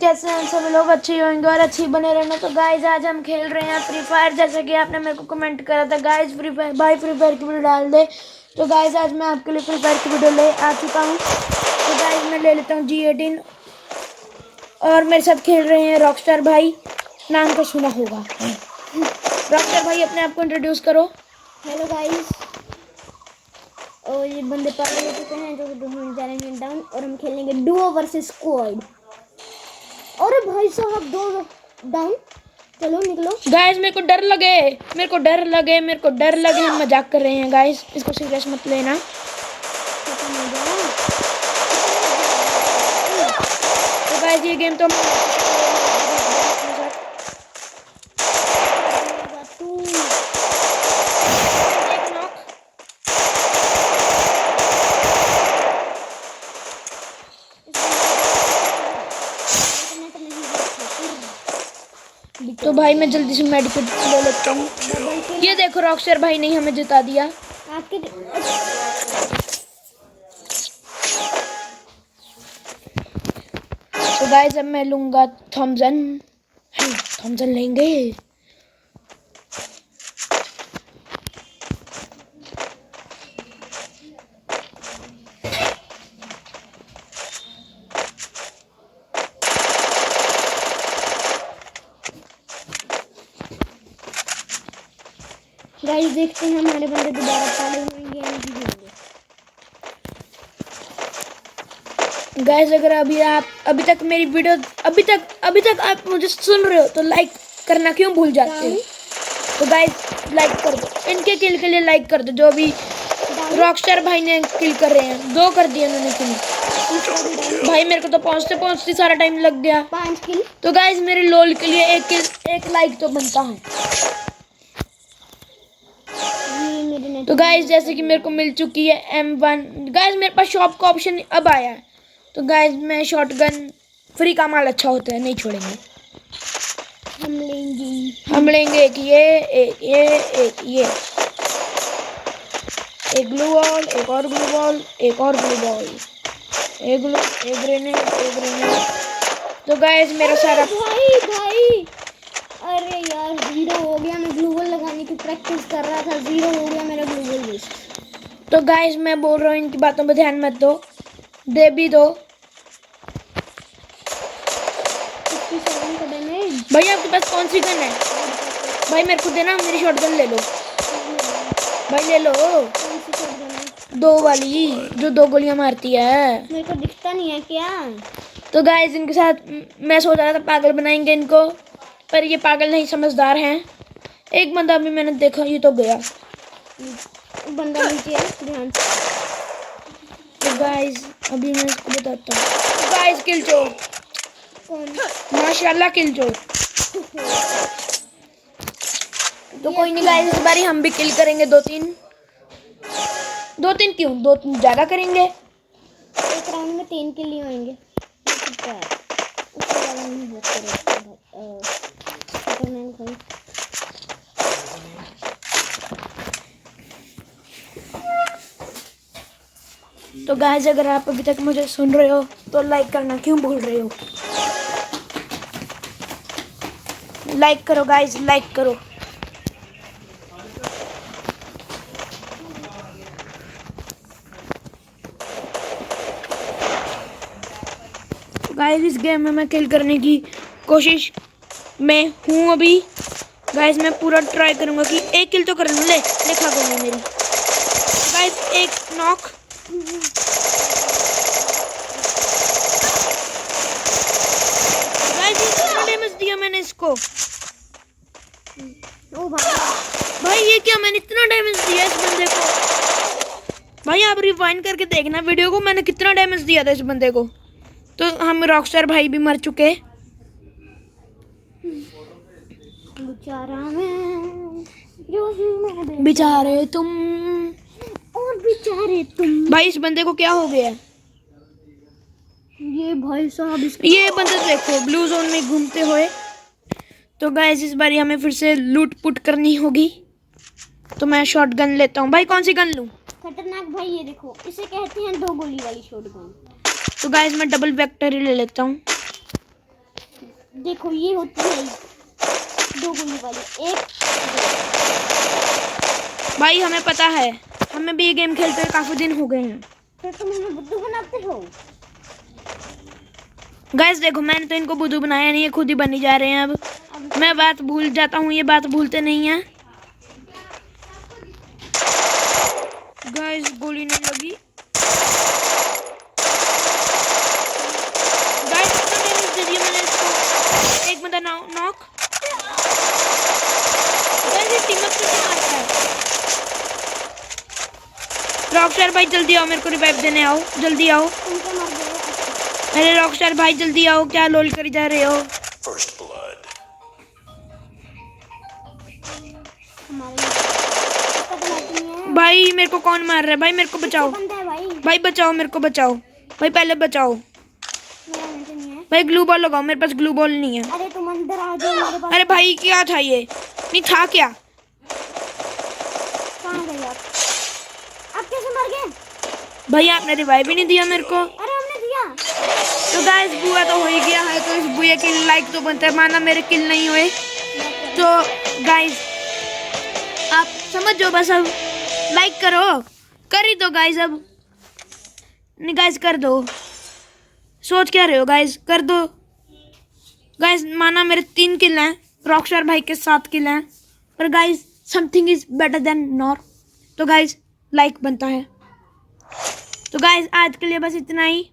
कैसे हैं सभी लोग? अच्छे ही होंगे और अच्छे ही बने रहना। तो गाइज आज हम खेल रहे हैं फ्री फायर, जैसे कि आपने मेरे को कमेंट करा था गाइज फ्री फायर भाई, फ्री फायर की वीडियो डाल दे। तो गाइज आज मैं आपके लिए फ्री फायर की वीडियो ले आ चुका हूँ। तो गाइज मैं ले लेता हूँ G18 और मेरे साथ खेल रहे हैं रॉकस्टार भाई, नाम तो सुना होगा। रॉकस्टार भाई अपने आप को इंट्रोड्यूस करो। हेलो गाइस, और ये बंदे पागल हो चुके हैं जो चैलेंज डाउन, और हम खेलेंगे डुओ वर्सेस स्क्वाड। अरे भाई साहब, दो डाउन, चलो निकलो। गाइस मेरे को डर लगे हम मजाक कर रहे हैं गाइस, इसको सीरियस मत लेना। तो गाइस ये गेम तो तो भाई मैं जल्दी से मेडिकेट ले लेता हूँ। ये देखो रॉकस्टार भाई ने हमें जिता दिया। आपके तो गाइस अब मैं लूंगा थॉमसन। थॉमसन लेंगे। गाइस देखते हैं हमारे बंदे दोबारा पाले होंगे या नहीं होंगे। गाइस अगर अभी तक मेरी वीडियो अभी तक आप मुझे सुन रहे हो तो लाइक करना क्यों भूल जाते हो? तो गाइस लाइक कर दो, इनके किल के लिए लाइक कर दो। जो भी रॉकस्टार भाई ने किल कर रहे हैं, 2 कर दिए उन्होंने किल। भाई मेरे को तो पहुंचते सारा टाइम लग गया। 5 किल। तो गाइस मेरे लोल के लिए एक लाइक तो बनता है। तो गाइस जैसे कि मेरे को मिल चुकी है M1। गाइस मेरे पास शॉप का ऑप्शन अब आया है। तो गाइस मैं शॉटगन, फ्री का माल अच्छा होता है, नहीं छोड़ेंगे। हम लेंगे एक ये एक ग्लू बॉल, एक और ग्लू बॉल, एक और ग्लू बॉल, एक ग्रेनेड। तो गाइस मेरा सारा भाई अरे यार 0 हो गया। मैं ग्लू बॉल लगाने की प्रैक्टिस कर रहा था, 0 हो गया मेरा ग्लू बॉल वेस्ट। तो गाइस मैं बोल रहा हूँ इनकी बातों पे ध्यान मत दो, दे भी दो। भाई आपके पास कौन सी गन है? भाई मेरे को देना, मेरी शॉटगन ले लो भाई, ले लो। 2 वाली जो 2 गोलियां मारती है। मेरे को दिखता नहीं है क्या? तो गाइस इनके साथ मैं सोच रहा था पागल बनाएंगे इनको, पर ये पागल नहीं, समझदार हैं। एक बंदा भी मैंने देखा, ये तो गया। बंदा नीचे है, ध्यान से। तो गाइस अभी मैं इसको बताता हूँ। गाइस किल चोर, माशाल्लाह किल चोर। तो कोई नहीं गाइस, इस बारी हम भी किल करेंगे 2-3 क्यों, 2-3 ज्यादा करेंगे। एक राउंड में 3 किल ही होंगे। तो गाइस अगर आप अभी तक मुझे सुन रहे हो तो लाइक करना क्यों भूल रहे हो? लाइक करो गाइस, लाइक करो। गाइस इस गेम में मैं किल करने की कोशिश में हूँ अभी। गाइस मैं पूरा ट्राई करूंगा कि 1 किल तो कर लूँ। देखा गई मेरी। गाइस एक नॉक। गाइस कितना डैमेज दिया मैंने इसको? ओ भाई ये क्या, मैंने इतना डैमेज दिया इस बंदे को। भाई आप रिवाइंड करके देखना वीडियो को, मैंने कितना डैमेज दिया था इस बंदे को। तो हम रॉकस्टार भाई भी मर चुके। बेचारे तुम और बेचारे तुम। भाई इस बंदे को क्या हो गया? ये भाई साहब ये बंदे देखो ब्लू जोन में घूमते हुए। तो गाइस इस बारी हमें फिर से लूट पुट करनी होगी। तो मैं शॉटगन लेता हूँ। भाई कौन सी गन लूँ? खतरनाक भाई, ये देखो, इसे कहते हैं 2 गोली वाली शॉटगन। तो गाइस मैं डबल वेक्टर ही ले लेता हूँ। देखो ये होती है 2 गोली वाली, 1 2। भाई हमें पता है, हमें भी ये गेम खेलते हुए काफी दिन हो गए हैं। फिर तुम हमें बुद्धू बनाते हो। गाइस देखो, मैंने तो इनको बुद्धू बनाया नहीं, ये खुद ही बनी जा रहे हैं। अब मैं बात भूल जाता हूँ, ये बात भूलते नहीं हैं। गाइस गोली नहीं लगी। गाइस कितना डैमेज दे दिया मैंने इसको। एक बंदा नॉक। गाइस ये टीम अप कैसे मारता है? रॉकस्टार भाई जल्दी आओ, मेरे को रिवाइव देने आओ, जल्दी आओ। तुम क्या मर गए? अरे रॉकस्टार भाई जल्दी आओ, क्या लोल कर जा रहे हो? हमारे इसका तो लाइट नहीं है। भाई मेरे को कौन मार रहा है? भाई मेरे को बचाओ, बंदा है भाई। भाई बचाओ, मेरे को बचाओ भाई, पहले बचाओ मेरा नेट नहीं है। भाई। ग्लू बॉल लगाओ, मेरे पास ग्लू बॉल नहीं है। अरे तुम अंदर आ जाओ मेरे पास। अरे भाई क्या था ये? नहीं था क्या? कहाँ गए आप कैसे मर गए? भाई आपने रिवाइव भी नहीं दिया मेरे को। अरे हमने दिया। तो गाइस बुआ तो हो ही गया है, तो इस बुए के लाइक तो बनता है, माना मेरे किल नहीं हुए। तो गाइस आप समझ जाओ, बस अब लाइक करो, कर ही दो गाइस। अब नहीं गाइस कर दो, सोच क्या रहे हो गाइस, कर दो गाइस। माना मेरे 3 किल हैं, रॉकस्टार भाई के 7 किल हैं, पर guys something is better than not. तो गाइस लाइक बनता है। तो गाइस आज के लिए बस इतना ही।